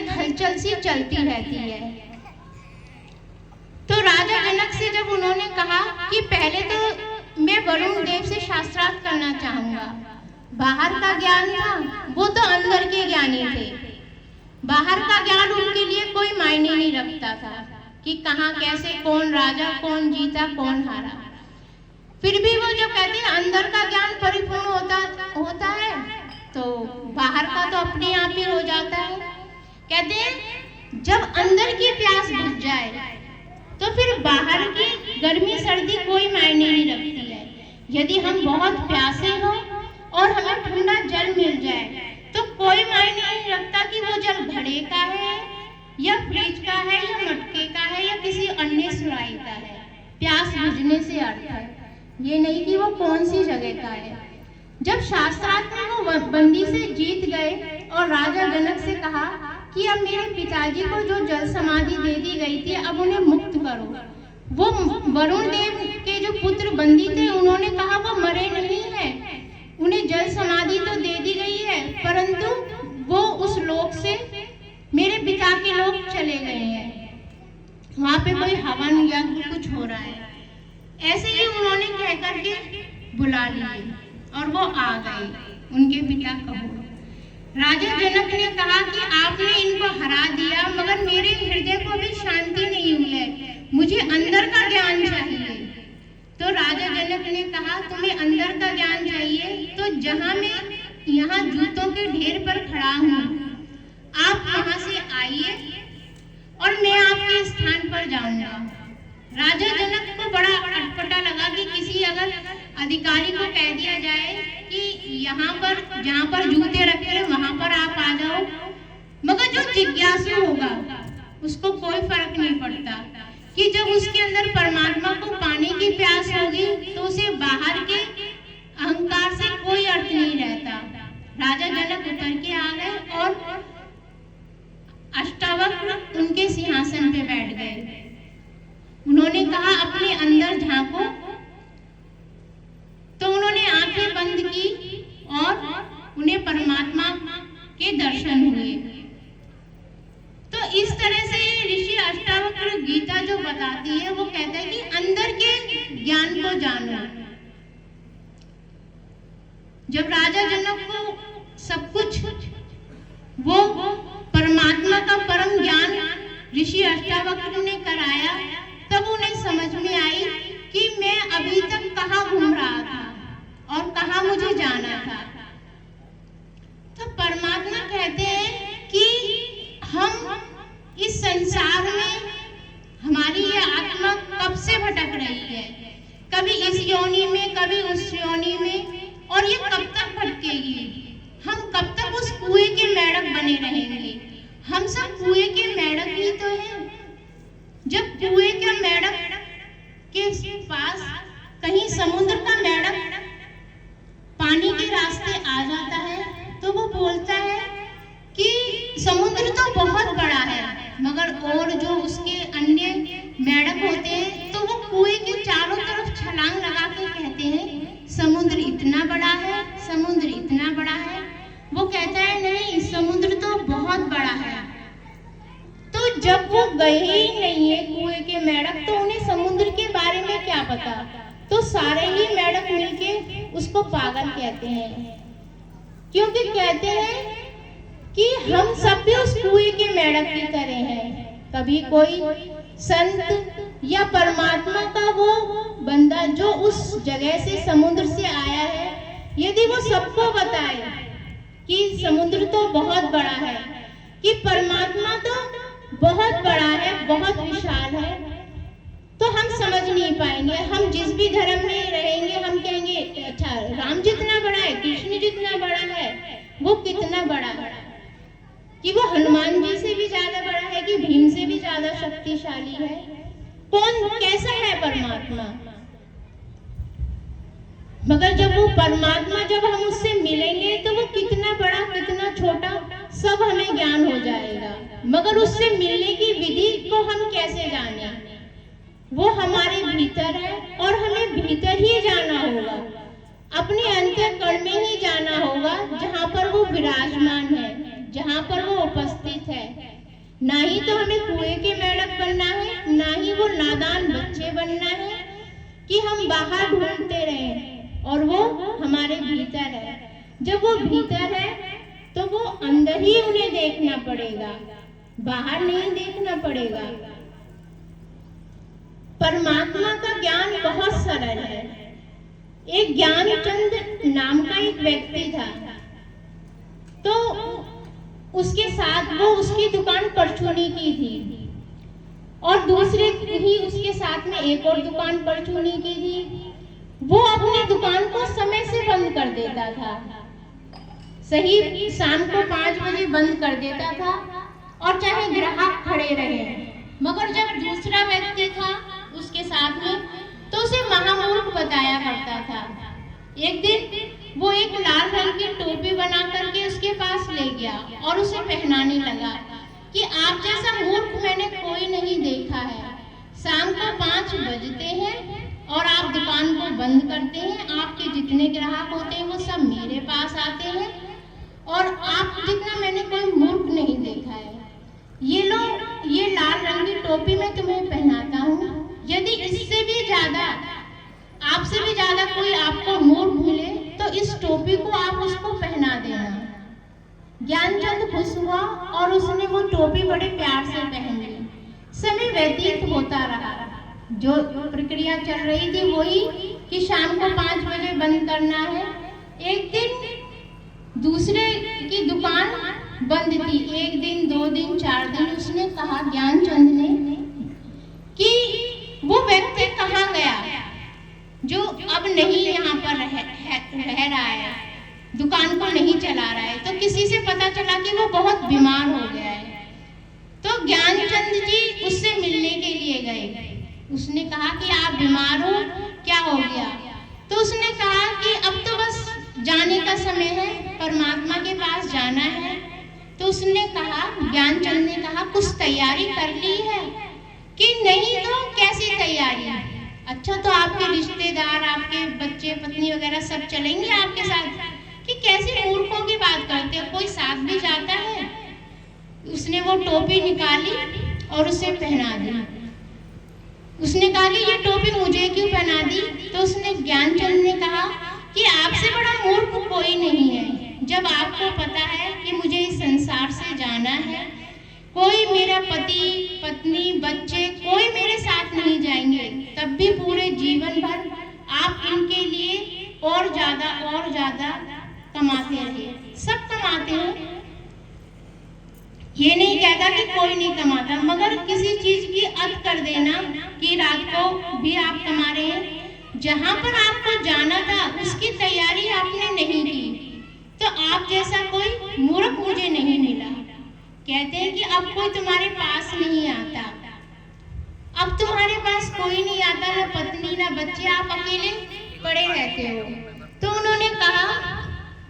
एक हलचल सी चलती रहती है। तो राजा जनक से जब उन्होंने कहा कि पहले तो मैं वरुण देव से शास्त्रार्थ करना चाहूंगा, बाहर का ज्ञान था, वो तो अंदर के ज्ञानी थे। बाहर का ज्ञान उनके लिए कोई मायने नहीं रखता था कि कहाँ कैसे कौन राजा, कौन जीता, कौन हारा। फिर भी वो जो कहते हैं अंदर का ज्ञान परिपूर्ण होता है तो बाहर का तो अपने आप ही हो जाता है। कहते हैं जब अंदर की प्यास बुझ जाए तो फिर बाहर की गर्मी सर्दी कोई मायने नहीं रखती है। यदि हम बहुत प्यासे हो और हमें ठंडा जल मिल जाए तो कोई मायने नहीं रखता कि वो जल घड़े का है या फ्रिज का है या मटके का है या किसी अन्य सुराही का है। प्यास बुझने से अर्थ है, ये नहीं कि वो कौन सी जगह का है। जब शास्त्रार्थ में वो बंदी से जीत गए और राजा जनक से कहा कि अब मेरे पिताजी को जो जल समाधि दे दी गई थी अब उन्हें मुक्त करो। वो वरुण देव के जो पुत्र बंदी थे उन्होंने कहा वो मरे नहीं है, उन्हें जल समाधि तो दे दी गई है परंतु वो उस लोक से मेरे पिता के लोग चले गए हैं, वहां पे कोई हवन या कुछ हो रहा है। ऐसे ही उन्होंने कह करके बुला लिए और वो आ गए उनके पिता कहो। राजा जनक ने कहा कि आपने इनको हरा दिया मगर मेरे हृदय को भी शांति नहीं हुई है, मुझे अंदर का ज्ञान चाहिए। तो राजा जनक ने कहा तुम्हें अंदर का ज्ञान चाहिए तो जहां मैं यहाँ जूतों के ढेर पर खड़ा हूँ आप वहां से आइए और मैं आपके स्थान पर जाऊंगा। राजा जनक को बड़ा अटपटा लगा कि किसी अगर अधिकारी को कह दिया जाए कि यहाँ पर जहाँ पर जूते रखे हैं वहां पर आप आ जाओ, मगर जो जिज्ञासु होगा उसको कोई फर्क नहीं पड़ता कि जब उसके अंदर परमात्मा को पाने की प्यास होगी तो उसे बाहर के अहंकार से कोई अर्थ नहीं रहता। राजा जनक उतर के आ गए और अष्टावक्र उनके सिंहासन पे बैठ गए। उन्होंने कहा अपने अंदर झांको, तो उन्होंने आंखें बंद की और उन्हें परमात्मा के दर्शन हुए। तो इस तरह से ऋषि अष्टावक्र गीता जो बताती है वो कहता है कि अंदर के ज्ञान को जानो। जब राजा जनक को सब कुछ वो परमात्मा का परम ज्ञान ऋषि अष्टावक्र ने कराया तब उन्हें समझ में आई कि मैं अभी तक कहाँ घूम रहा था और कहाँ मुझे जाना था। तो परमात्मा कहते हैं कि हम इस संसार में हमारी ये आत्मा कब से भटक रही है, कभी इस योनि में कभी उस योनि में, और ये कब तक भटकेगी। हम कब तक उस कुएं के मेढक बने रहेंगे। हम सब कुएं के मेढक ही तो हैं। जब कुएं के मेढक के पास कहीं समुद्र का मेढक पानी के रास्ते आ जाता है तो वो बोलता है कि समुद्र तो बहुत बड़ा है, मगर और जो उसके अन्य मेढक होते हैं तो वो कुएं के चारों तरफ छलांग लगा के कहते हैं समुद्र इतना बड़ा है, समुद्र इतना बड़ा है। वो कहता है नहीं, समुद्र तो बहुत बड़ा है। तो जब वो गए ही नहीं है कुएं के मेढक तो उन्हें समुद्र के बारे में क्या पता। तो सारे ही मेढक मिलके उसको पागल कहते हैं, क्योंकि कहते हैं कि हम सब भी उस कुएं के मेढक की तरह हैं। कभी कोई संत या परमात्मा का वो बंदा जो उस जगह से समुद्र से आया है, यदि वो सबको बताए कि समुद्र तो बहुत बड़ा है, कि परमात्मा तो बहुत बड़ा है, बहुत विशाल है, तो हम समझ नहीं पाएंगे। हम जिस भी धर्म में रहेंगे हम कहेंगे अच्छा राम जितना बड़ा है, कृष्ण जितना बड़ा है, वो कितना बड़ा है, कि वो हनुमान जी से भी ज्यादा बड़ा है, कि भीम से भी ज्यादा शक्तिशाली है। कौन कैसा है परमात्मा। मगर जब वो परमात्मा जब हम उससे मिलेंगे तो वो कितना बड़ा कितना छोटा सब हमें ज्ञान हो जाएगा। मगर उससे मिलने की विधि को हम कैसे जाने, वो हमारे भीतर है और हमें भीतर ही जाना होगा, अपने अंतःकरण में ही जाना होगा, जहाँ पर वो विराजमान है, जहाँ पर वो उपस्थित है। ना ही तो हमें कुएं के मेंढक बनना है, ना ही वो नादान बच्चे बनना है कि हम बाहर ढूंढते रहें और वो हमारे भीतर है। जब वो भीतर है तो वो अंदर ही उन्हें देखना पड़ेगा, बाहर नहीं देखना पड़ेगा। परमात्मा का ज्ञान बहुत सरल है। एक ज्ञानचंद नाम का एक व्यक्ति था, तो उसके साथ वो उसकी दुकान परचूनी की थी और दूसरे ही उसके साथ में एक और दुकान परचूनी की थी। वो अपनी दुकान को समय से बंद कर देता था, सही शाम को 5 बजे बंद कर देता था और चाहे ग्राहक खड़े रहे। मगर जब दूसरा व्यक्ति था उसके साथ में तो उसे महामूर्ख बताया करता था। एक दिन वो एक लाल रंग की टोपी बना करके उसके पास ले गया और उसे पहनाने लगा कि आप जैसा मूर्ख मैंने कोई नहीं देखा है। शाम को 5 बजते हैं और आप दुकान को बंद करते हैं, आपके जितने ग्राहक होते हैं वो सब मेरे पास आते हैं और आप जितना मैंने कोई मूर्ख नहीं देखा है। ये लो, ये लाल रंग की टोपी मैं तुम्हें पहनाता हूँ। यदि इससे भी ज्यादा, आपसे भी ज्यादा कोई आपको मूर्ख मिले तो इस टोपी को आप उसको पहना देना। ज्ञानचंद खुश हुआ और उसने वो टोपी बड़े प्यार से पहन ली। समय व्यतीत होता रहा। जो प्रक्रिया चल रही थी वही कि शाम को 5 बजे बंद करना है। एक दिन दूसरे की दुकान बंद थी, 1 दिन 2 दिन 4 दिन। उसने कहा ज्ञानचंद ने कि वो व्यक्ति कहाँ गया जो अब नहीं यहाँ पर रह रहा है, दुकान को नहीं चला रहा है। तो किसी से पता चला कि वो बहुत बीमार हो गया है। तो ज्ञानचंद जी उससे मिलने के लिए गए। उसने कहा कि आप बीमार हो, क्या हो गया? तो उसने कहा कि अब तो बस जाने का समय है, परमात्मा के पास जाना है। तो उसने कहा, ज्ञानचंद ने कहा, कुछ तैयारी कर ली है कि नहीं? तो कैसी तैयारी? अच्छा, तो आपके रिश्तेदार, आपके बच्चे पत्नी वगैरह सब चलेंगे आपके साथ? कि कैसे मूर्खों की बात करते हो, कोई साथ भी जाता है? उसने वो टोपी निकाली और उसे पहना दी। उसने कहा कि ये टोपी मुझे क्यों पहना दी? तो उसने, ज्ञानचंद ने कहा कि आपसे बड़ा मूर्ख कोई नहीं है। जब आपको पता है कि मुझे इस संसार से जाना है, कोई मेरा पति पत्नी बच्चे कोई मेरे साथ नहीं जाएंगे, तब भी पूरे जीवन भर आप इनके लिए और ज्यादा कमाते रहे। सब कमाते हैं, ये नहीं कहता कि कोई नहीं कमाता, मगर किसी चीज की अत कर देना कि रात को भी आप कमा रहे हैं। जहां पर आपको जाना था उसकी तैयारी आपने नहीं की, तो आप जैसा कोई मूर्ख मुझे नहीं मिला। कहते हैं कि अब कोई तुम्हारे पास नहीं आता, अब तुम्हारे पास कोई नहीं आता, ना पत्नी ना बच्चे, आप अकेले पड़े रहते हो। तो उन्होंने कहा